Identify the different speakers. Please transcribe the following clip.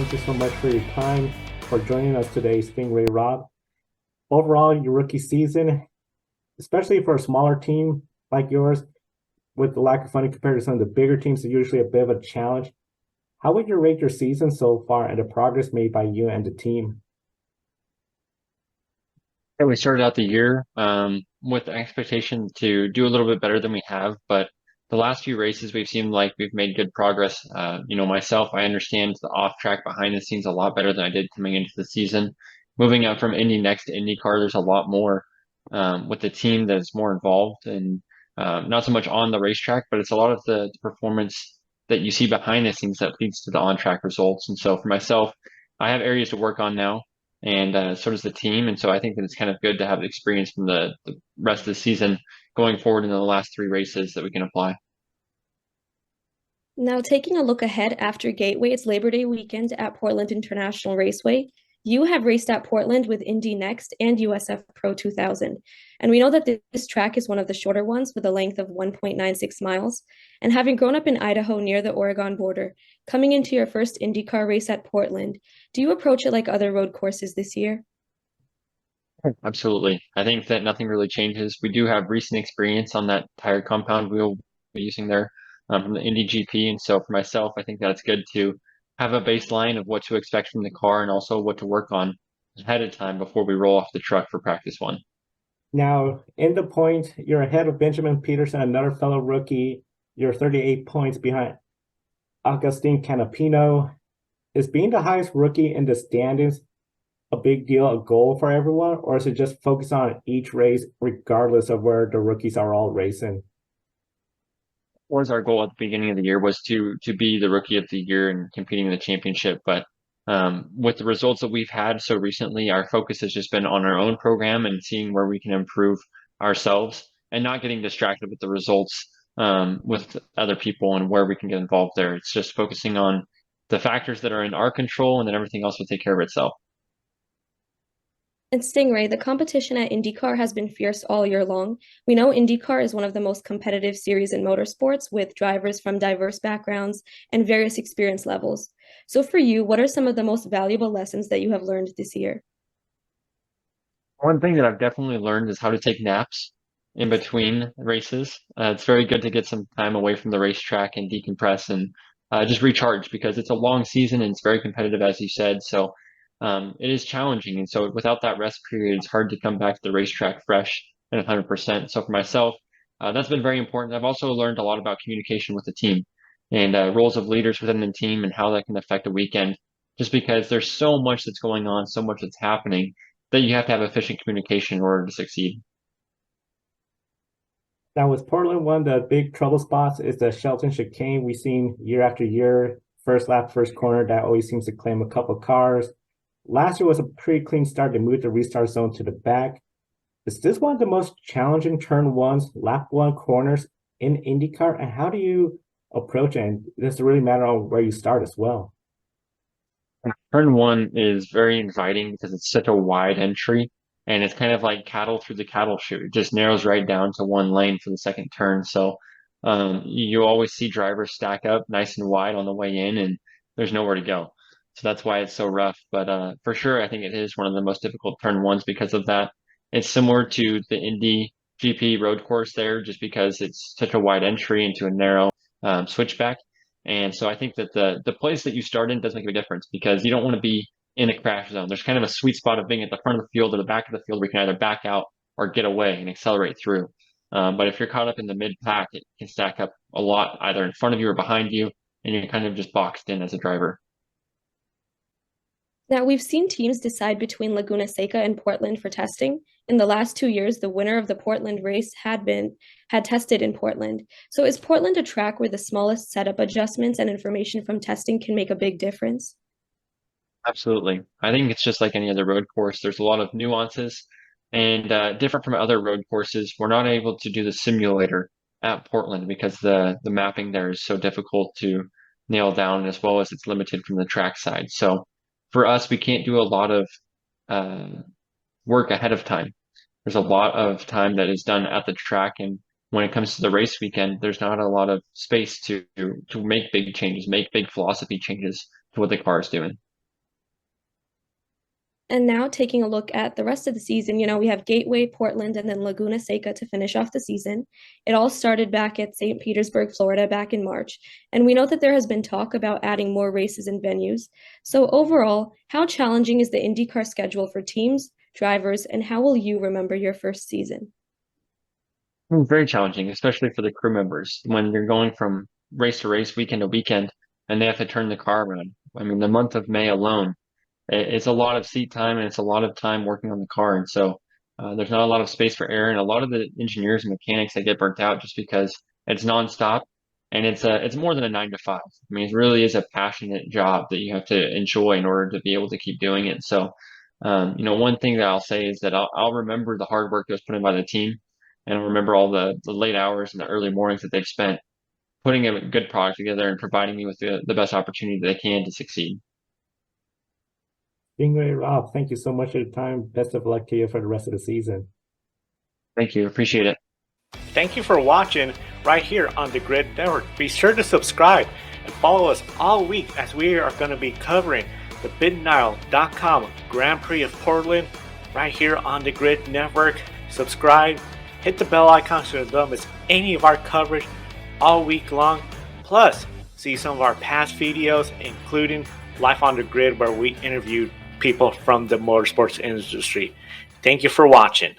Speaker 1: Thank you so much for your time, for joining us today, Sting Ray Robb. Overall, your rookie season, especially for a smaller team like yours, with the lack of funding compared to some of the bigger teams, is usually a bit of a challenge. How would you rate your season so far and the progress made by you and the team?
Speaker 2: Yeah, we started out the year with the expectation to do a little bit better than we have, but the last few races we've seemed like we've made good progress. Myself, I understand the off track behind the scenes a lot better than I did coming into the season. Moving up from Indy next to IndyCar, there's a lot more with the team that is more involved and not so much on the racetrack, but it's a lot of the performance that you see behind the scenes that leads to the on track results. And so for myself, I have areas to work on now and so does the team. And so I think that it's kind of good to have experience from the rest of the season going forward in the last three races that we can apply.
Speaker 3: Now, taking a look ahead after Gateway's Labor Day weekend at Portland International Raceway, you have raced at Portland with Indy Next and USF Pro 2000. And we know that this track is one of the shorter ones with a length of 1.96 miles. And having grown up in Idaho near the Oregon border, coming into your first IndyCar race at Portland, do you approach it like other road courses this year?
Speaker 2: Absolutely. I think that nothing really changes. We do have recent experience on that tire compound we'll be using there from the Indy GP. And so for myself, I think that it's good to have a baseline of what to expect from the car and also what to work on ahead of time before we roll off the truck for practice one.
Speaker 1: Now, in the point, you're ahead of Benjamin Peterson, another fellow rookie. You're 38 points behind Agustin Canapino. Is being the highest rookie in the standings a big deal, a goal for everyone, or is it just focus on each race regardless of where the rookies are all racing?
Speaker 2: Was our goal at the beginning of the year was to be the rookie of the year and competing in the championship. But with the results that we've had so recently, our focus has just been on our own program and seeing where we can improve ourselves and not getting distracted with the results with other people and where we can get involved there. It's just focusing on the factors that are in our control, and then everything else will take care of itself.
Speaker 3: And Sting Ray, the competition at IndyCar has been fierce all year long. We know IndyCar is one of the most competitive series in motorsports with drivers from diverse backgrounds and various experience levels. So for you, what are some of the most valuable lessons that you have learned this year?
Speaker 2: One thing that I've definitely learned is how to take naps in between races. It's very good to get some time away from the racetrack and decompress and just recharge because it's a long season and it's very competitive, as you said. So it is challenging. And so without that rest period, it's hard to come back to the racetrack fresh and 100%. So for myself, that's been very important. I've also learned a lot about communication with the team and roles of leaders within the team and how that can affect a weekend, just because there's so much that's going on, so much that's happening that you have to have efficient communication in order to succeed.
Speaker 1: Now, with Portland, one of the big trouble spots is the Shelton chicane. We've seen year after year, first lap, first corner, that always seems to claim a couple of cars. Last year was a pretty clean start. They moved the restart zone to the back. Is this one of the most challenging turn ones, lap one corners in IndyCar? And how do you approach it? And does it really matter on where you start as well?
Speaker 2: Turn one is very inviting because it's such a wide entry and it's kind of like cattle through the cattle chute. It just narrows right down to one lane for the second turn. So you always see drivers stack up nice and wide on the way in and there's nowhere to go. So that's why it's so rough. But for sure, I think it is one of the most difficult turn ones because of that. It's similar to the Indy GP road course there, just because it's such a wide entry into a narrow switchback. And so I think that the place that you start in does make a difference because you don't want to be in a crash zone. There's kind of a sweet spot of being at the front of the field or the back of the field where you can either back out or get away and accelerate through. But if you're caught up in the mid pack, it can stack up a lot either in front of you or behind you, and you're kind of just boxed in as a driver.
Speaker 3: Now, we've seen teams decide between Laguna Seca and Portland for testing. In the last 2 years, the winner of the Portland race had tested in Portland. So is Portland a track where the smallest setup adjustments and information from testing can make a big difference?
Speaker 2: Absolutely. I think it's just like any other road course. There's a lot of nuances and different from other road courses. We're not able to do the simulator at Portland because the mapping there is so difficult to nail down as well as it's limited from the track side. So for us, we can't do a lot of uh, work ahead of time. There's a lot of time that is done at the track, and when it comes to the race weekend, there's not a lot of space to make big changes, make big philosophy changes to what the car is doing.
Speaker 3: And now taking a look at the rest of the season, we have Gateway, Portland, and then Laguna Seca to finish off the season. It all started back at St. Petersburg, Florida, back in March. And we know that there has been talk about adding more races and venues. So overall, how challenging is the IndyCar schedule for teams, drivers, and how will you remember your first season?
Speaker 2: Very challenging, especially for the crew members when you're going from race to race, weekend to weekend, and they have to turn the car around. I mean, the month of May alone, it's a lot of seat time and it's a lot of time working on the car. And so there's not a lot of space for error, and a lot of the engineers and mechanics that get burnt out just because it's nonstop and it's more than a 9 to 5. I mean, it really is a passionate job that you have to enjoy in order to be able to keep doing it. So, one thing that I'll say is that I'll remember the hard work that was put in by the team, and I'll remember all the late hours and the early mornings that they've spent putting a good product together and providing me with the best opportunity that they can to succeed.
Speaker 1: Sting Ray Robb, thank you so much for your time. Best of luck to you for the rest of the season.
Speaker 2: Thank you. Appreciate it.
Speaker 4: Thank you for watching right here on the Grid Network. Be sure to subscribe and follow us all week as we are going to be covering the BidNile.com Grand Prix of Portland right here on the Grid Network. Subscribe, hit the bell icon so you don't miss any of our coverage all week long. Plus, see some of our past videos, including Life on the Grid, where we interviewed people from the motorsports industry. Thank you for watching.